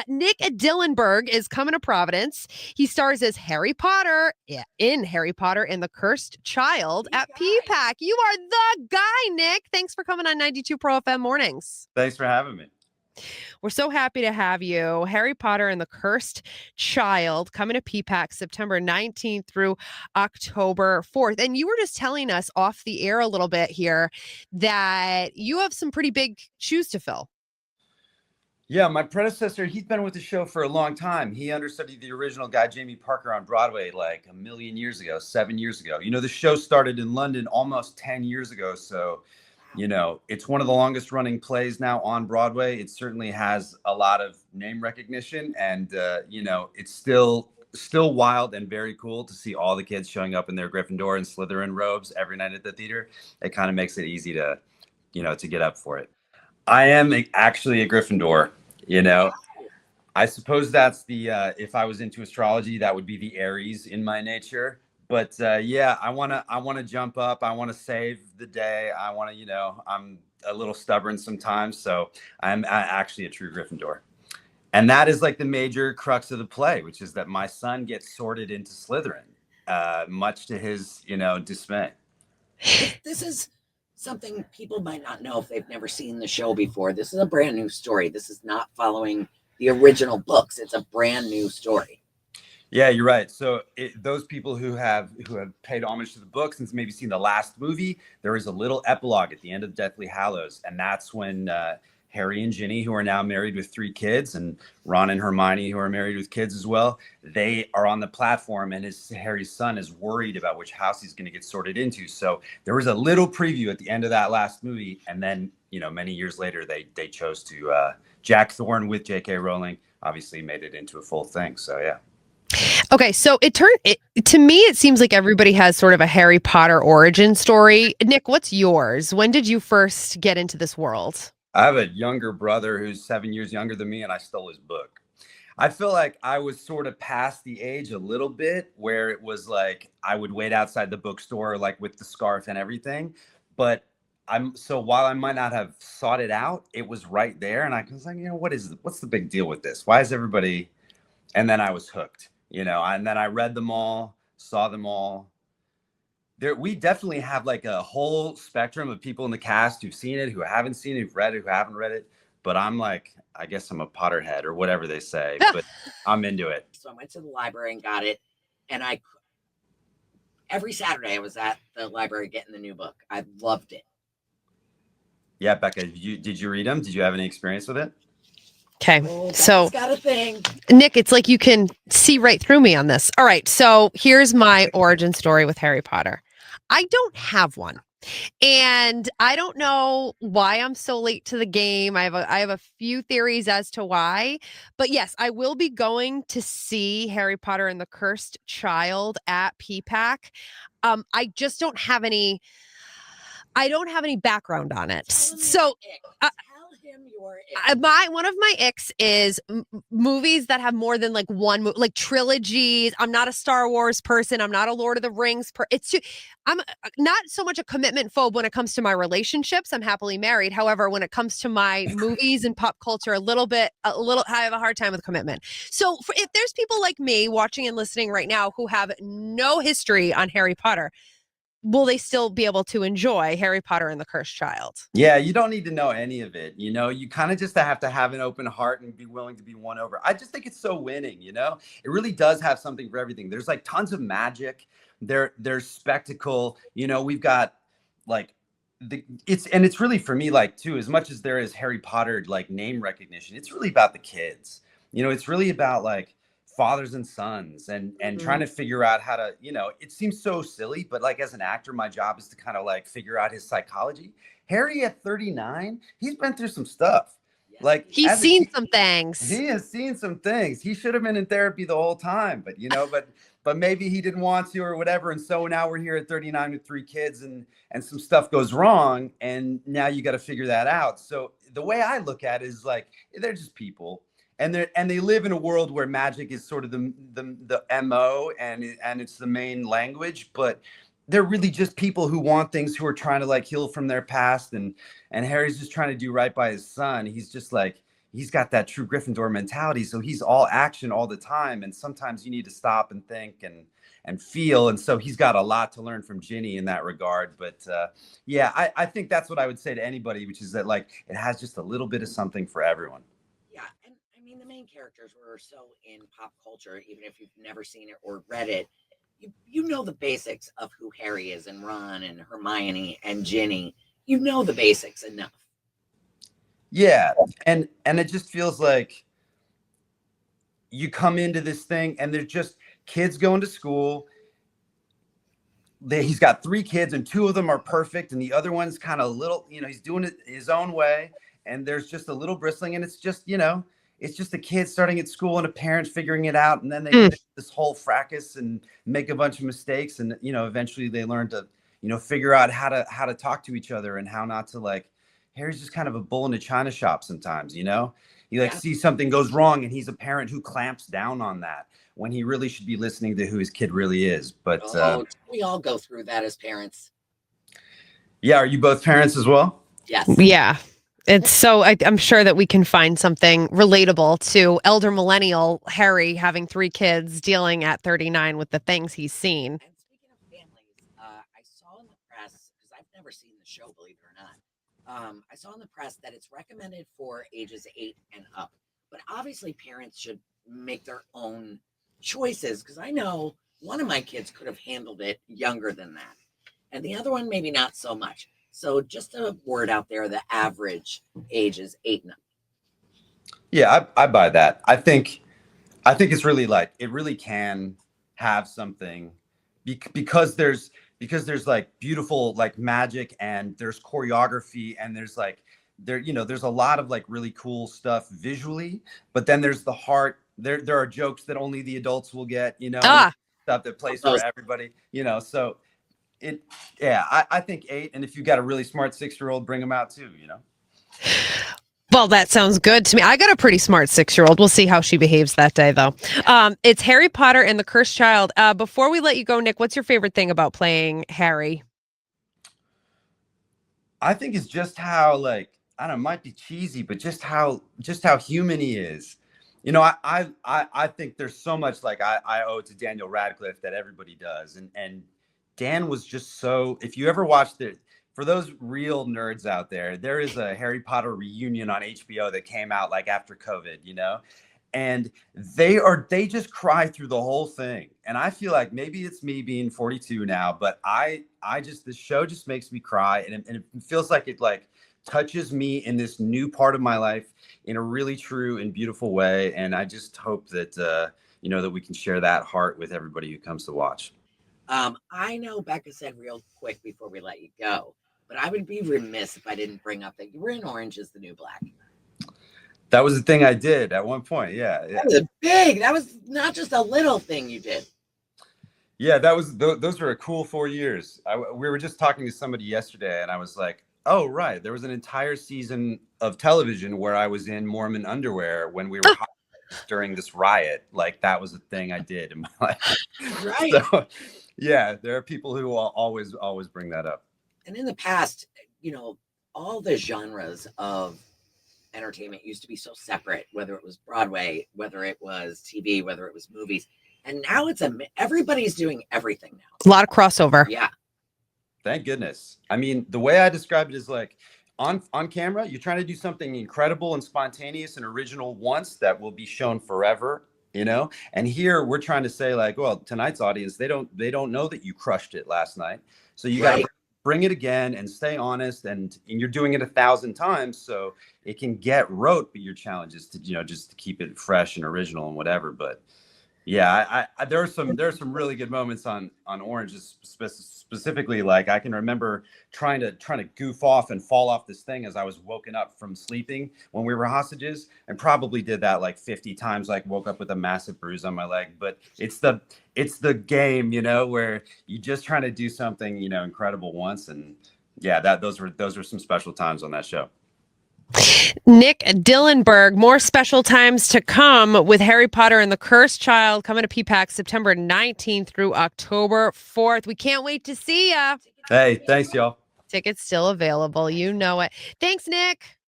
Nick Dillenburg is coming to Providence. He stars as Harry Potter in Harry Potter and the Cursed Child at PPAC. You are the guy, Nick. Thanks for coming on 92 Pro FM Mornings. Thanks for having me. We're so happy to have you. Harry Potter and the Cursed Child coming to PPAC September 19th through October 4th. And you were just telling us off the air a little bit here that you have some pretty big shoes to fill. Yeah, my predecessor, he's been with the show for a long time. He understudied the original guy, Jamie Parker, on Broadway like a million years ago, 7 years ago. You know, the show started in London almost 10 years ago. So, you know, it's one of the longest running plays now on Broadway. It certainly has a lot of name recognition. And, you know, it's still wild and very cool to see all the kids showing up in their Gryffindor and Slytherin robes every night at the theater. It kind of makes it easy to, you know, to get up for it. I am actually a Gryffindor, you know. I suppose that's the, if I was into astrology, that would be the Aries in my nature. But yeah, I want to jump up. I want to save the day. I want to, you know, I'm a little stubborn sometimes. So I'm actually a true Gryffindor. And that is like the major crux of the play, which is that my son gets sorted into Slytherin, much to his, you know, dismay. This is something people might not know if they've never seen the show before. This is a brand new story. This is not following the original books. It's a brand new story. Yeah, you're right. So those people who have paid homage to the books and maybe seen the last movie, there is a little epilogue at the end of Deathly Hallows, and that's when Harry and Ginny, who are now married with 3 kids, and Ron and Hermione, who are married with kids as well, they are on the platform, and Harry's son is worried about which house he's going to get sorted into. So there was a little preview at the end of that last movie, and then, you know, many years later, they chose to Jack Thorne with J.K. Rowling obviously made it into a full thing. So yeah. Okay, so to me, it seems like everybody has sort of a Harry Potter origin story. Nick, what's yours? When did you first get into this world? I have a younger brother who's 7 years younger than me, and I stole his book. I feel like I was sort of past the age a little bit where it was like I would wait outside the bookstore, like with the scarf and everything. But so while I might not have sought it out, it was right there. And I was like, you know, what's the big deal with this? Why is everybody? And then I was hooked, you know, and then I read them all, saw them all. We definitely have like a whole spectrum of people in the cast who've seen it, who haven't seen it, who've read it, who haven't read it. But I'm like, I guess I'm a Potterhead or whatever they say, but I'm into it. So I went to the library and got it. And every Saturday I was at the library getting the new book. I loved it. Yeah, Becca, did you read them? Did you have any experience with it? Okay, so got a thing. Nick, it's like you can see right through me on this. All right, so here's my origin story with Harry Potter. I don't have one, and I don't know why I'm so late to the game. I have a few theories as to why, but yes, I will be going to see Harry Potter and the Cursed Child at PPAC. I just don't have any. I don't have any background on it, so. One of my icks is movies that have more than like one like trilogies. I'm not a Star Wars person. I'm not a Lord of the Rings I'm not so much a commitment phobe when it comes to my relationships. I'm happily married. However, when it comes to my movies and pop culture, I have a hard time with commitment. So if there's people like me watching and listening right now who have no history on Harry Potter, will they still be able to enjoy Harry Potter and the Cursed Child? Yeah, you don't need to know any of it. You know, you kind of just have to have an open heart and be willing to be won over. I just think it's so winning, you know? It really does have something for everything. There's like tons of magic. There's spectacle. You know, we've got like it's really for me, like too, as much as there is Harry Potter like name recognition, it's really about the kids. You know, it's really about like fathers and sons and trying to figure out how to, you know, it seems so silly, but like as an actor, my job is to kind of like figure out his psychology. Harry at 39, he's been through some stuff. Like he's seen some things. He has seen some things. He should have been in therapy the whole time, but you know, but maybe he didn't want to or whatever. And so now we're here at 39 with 3 kids and some stuff goes wrong. And now you got to figure that out. So the way I look at it is like, they're just people. And they live in a world where magic is sort of the MO and it's the main language, but they're really just people who want things, who are trying to like heal from their past. And Harry's just trying to do right by his son. He's just like, he's got that true Gryffindor mentality. So he's all action all the time. And sometimes you need to stop and think and feel. And so he's got a lot to learn from Ginny in that regard. But yeah, I think that's what I would say to anybody, which is that like it has just a little bit of something for everyone. Yeah, and I mean the main characters were so in pop culture, even if you've never seen it or read it, you know the basics of who Harry is and Ron and Hermione and Ginny. You know the basics enough. Yeah, and it just feels like you come into this thing and they're just kids going to school. He's got 3 kids and 2 of them are perfect and the other one's kind of little, he's doing it his own way, and there's just a little bristling, and it's just it's just a kid starting at school and a parent figuring it out, and then they get this whole fracas and make a bunch of mistakes, and eventually they learn to figure out how to talk to each other and how not to, like, Harry's just kind of a bull in a china shop sometimes. You see something goes wrong and he's a parent who clamps down on that when he really should be listening to who his kid really is. But we all go through that as parents. Yeah, are you both parents as well? Yes. Yeah. It's so I'm sure that we can find something relatable to elder millennial Harry having 3 kids dealing at 39 with the things he's seen. And speaking of families, I saw in the press, because I've never seen the show, believe it or not, I saw in the press that it's recommended for ages 8 and up. But obviously parents should make their own choices, because I know one of my kids could have handled it younger than that. And the other one, maybe not so much. So just a word out there, the average age is 8 and up. Yeah, I buy that. I think it's really like, it really can have something because there's like beautiful like magic, and there's choreography, and there's like there's a lot of like really cool stuff visually, but then there's the heart. There are jokes that only the adults will get, stuff that plays for everybody, so I think 8, and if you've got a really smart 6-year-old, bring them out too. Well, that sounds good to me. I got a pretty smart 6-year-old. We'll see how she behaves that day, though. It's Harry Potter and the Cursed Child. Before we let you go, Nick, what's your favorite thing about playing Harry? I think it's just how, like, I don't know, it might be cheesy, but just how human he is. I think there's so much like I owe it to Daniel Radcliffe that everybody does, and Dan was just so. If you ever watched it, for those real nerds out there, there is a Harry Potter reunion on HBO that came out like after COVID, and they just cry through the whole thing. And I feel like maybe it's me being 42 now, but I just, this show just makes me cry, and it feels like it like touches me in this new part of my life in a really true and beautiful way. And I just hope that that we can share that heart with everybody who comes to watch. I know Becca said real quick before we let you go, but I would be remiss if I didn't bring up that you were in Orange is the New Black. That was the thing I did at one point. Yeah. That was not just a little thing you did. Yeah, those were a cool 4 years. We were just talking to somebody yesterday, and I was like, oh, right. There was an entire season of television where I was in Mormon underwear when we were during this riot. Like, that was a thing I did in my life. Right. So, yeah, there are people who will always bring that up. And in the past, all the genres of entertainment used to be so separate, whether it was Broadway, whether it was TV, whether it was movies. And now everybody's doing everything now. A lot of crossover. Yeah. Thank goodness. I mean, the way I describe it is like on camera, you're trying to do something incredible and spontaneous and original once that will be shown forever, and here we're trying to say like, well, tonight's audience, they don't know that you crushed it last night. So you got to bring it again and stay honest, and you're doing it 1,000 times. So it can get rote, but your challenge is to, just to keep it fresh and original and whatever. But yeah, there are some really good moments on Orange, specifically. Like, I can remember trying to goof off and fall off this thing as I was woken up from sleeping when we were hostages, and probably did that like 50 times. Like, woke up with a massive bruise on my leg. But it's the game, where you just trying to do something, incredible once. And yeah, those were some special times on that show. Nick Dillenburg, more special times to come with Harry Potter and the Cursed Child, coming to PPAC September 19th through October 4th. We can't wait to see ya. Hey, thanks, y'all. Tickets still available. You know it. Thanks, Nick.